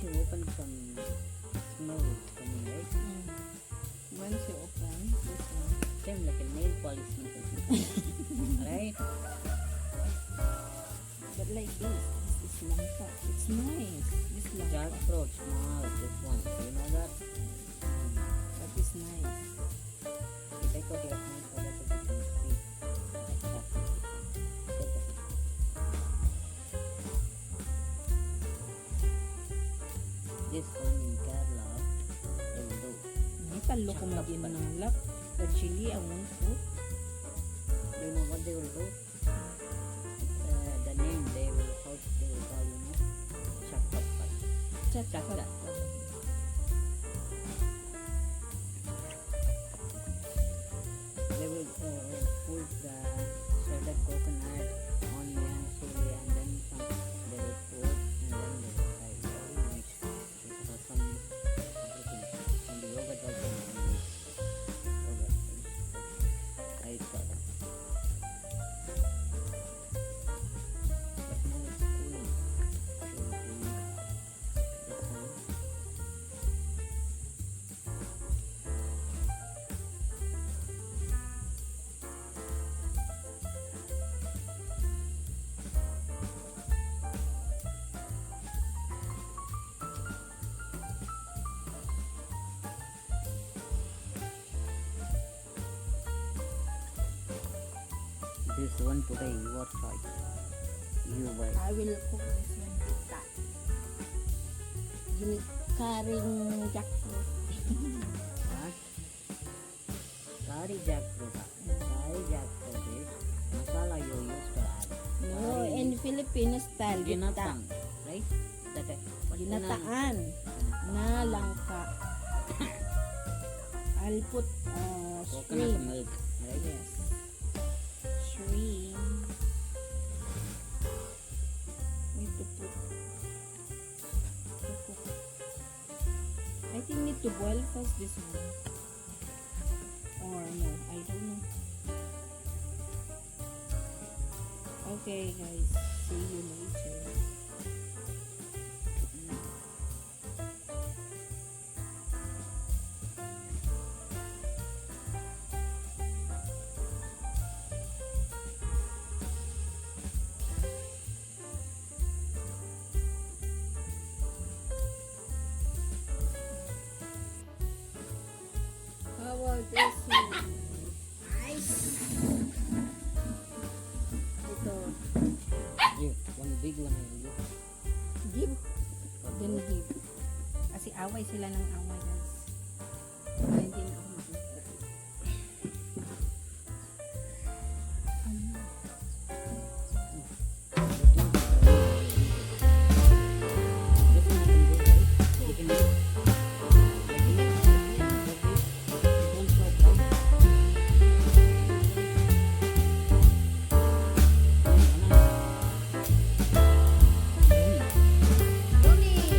once you open some smell is coming, right? Once you open this one. Same like a nail polish smell. Right? But like this is langka. It's nice. This langka. Jackfruit, small, this one. You know that? That is nice. You take out your hand so that you can see. This one in Kerala, they will do. Kalo ko maginalak. The chili, I won't put. You know what they will do? The name they will, how they will call, you know? Chakappat. Chakka. They will put the shredded coconut, onion, chili, and then some. They will put and then they will fry. Very nice. It has some everything. And the yogurt also nice. Yogurt. Right color. But now it's cooling. So we eat this one. This one today, your choice. You buy. I will cook this one with that. Karing jackfruit. What? Curry jackfruit. Curry jackfruit is masala you use to add. No, in Filipino style. Ginatang, right? That Ginataan na langka. I'll put coconut shrimp. milk, right? Yes. Shrimp. Need to put. I think need to boil first this one. Or no, I don't know. Okay guys, see you later. How about this one? Nice. Ito. Give one big one. I will give. Give. Then give. Kasi away sila ng away guys. Kaya hindi na ako makikita. This one I can do, right? You can eat. Like this. Like this. Don't stop, right? Bonnie!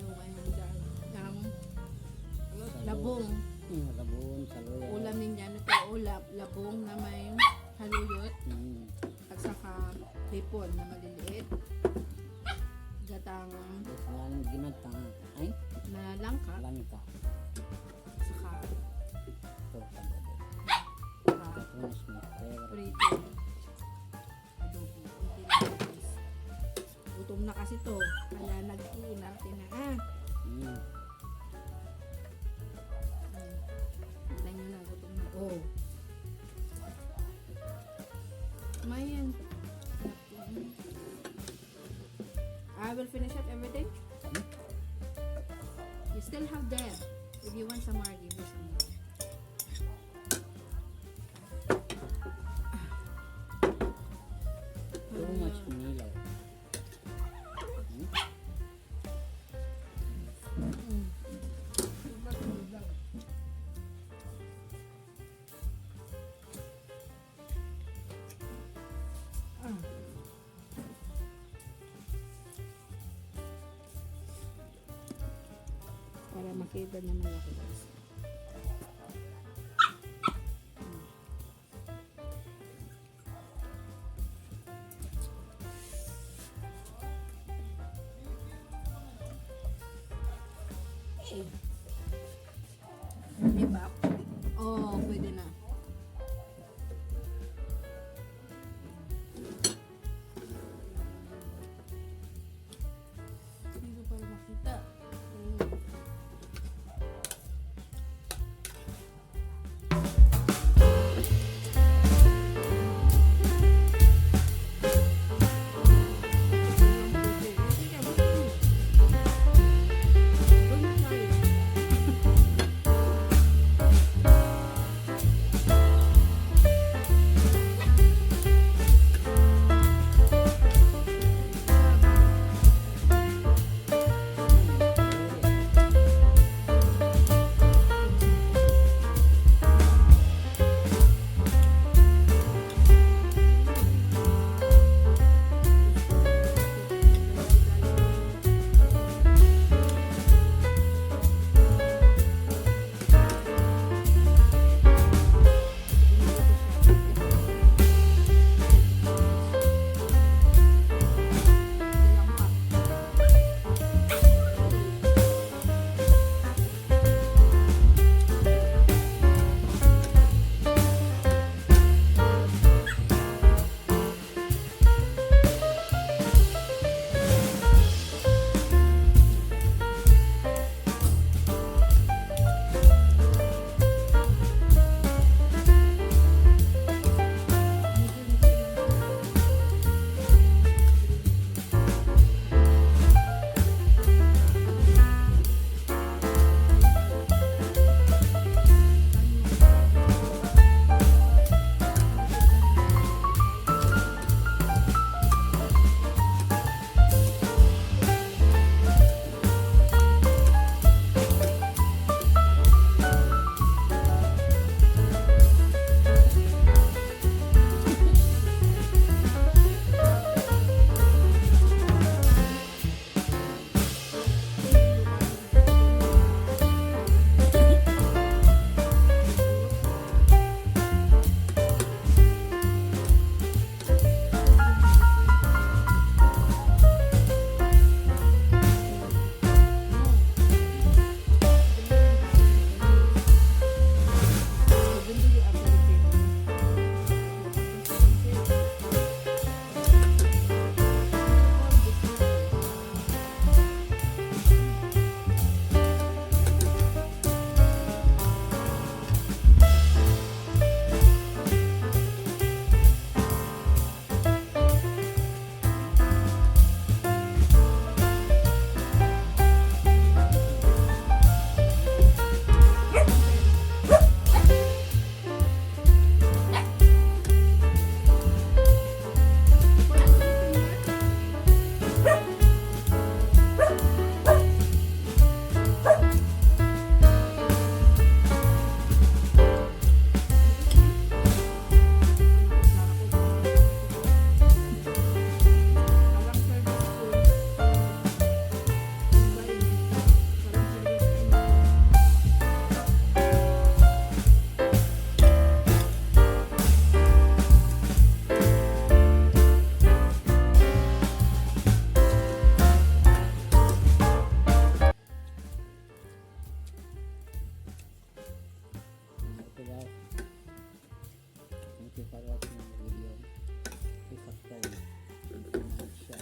yung ano dyan, ng labong. Labon, saluya. Ulam ninyo, ano to, labong na may haluyot, at saka hipon na maliliit. Gatang Selain ginatang ay na langka, langka. saka Ito pagdabi. Katunas mo. prito. Adobo. Unti lang, guys. Gutom na kasi to, kaya nag-iinarte na. Hintayin nyo na, gutom na. Oh. Mayan. I will finish up everything. You still have there. If you want some more, give you some more. Too much nilaw. Para makita naman ako guys. Diba? Oh, pwede na. Dito para makita.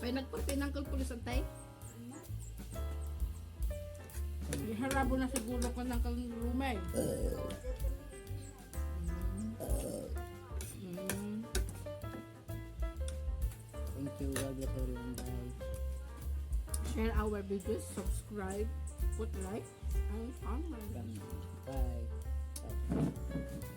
Pay nagpapay ng kalpulis ang tay. Iharabo na siguro ko ng kalumay. Thank you. God bless everyone, guys. Share our videos, subscribe, put like, and comment. Bye. Bye.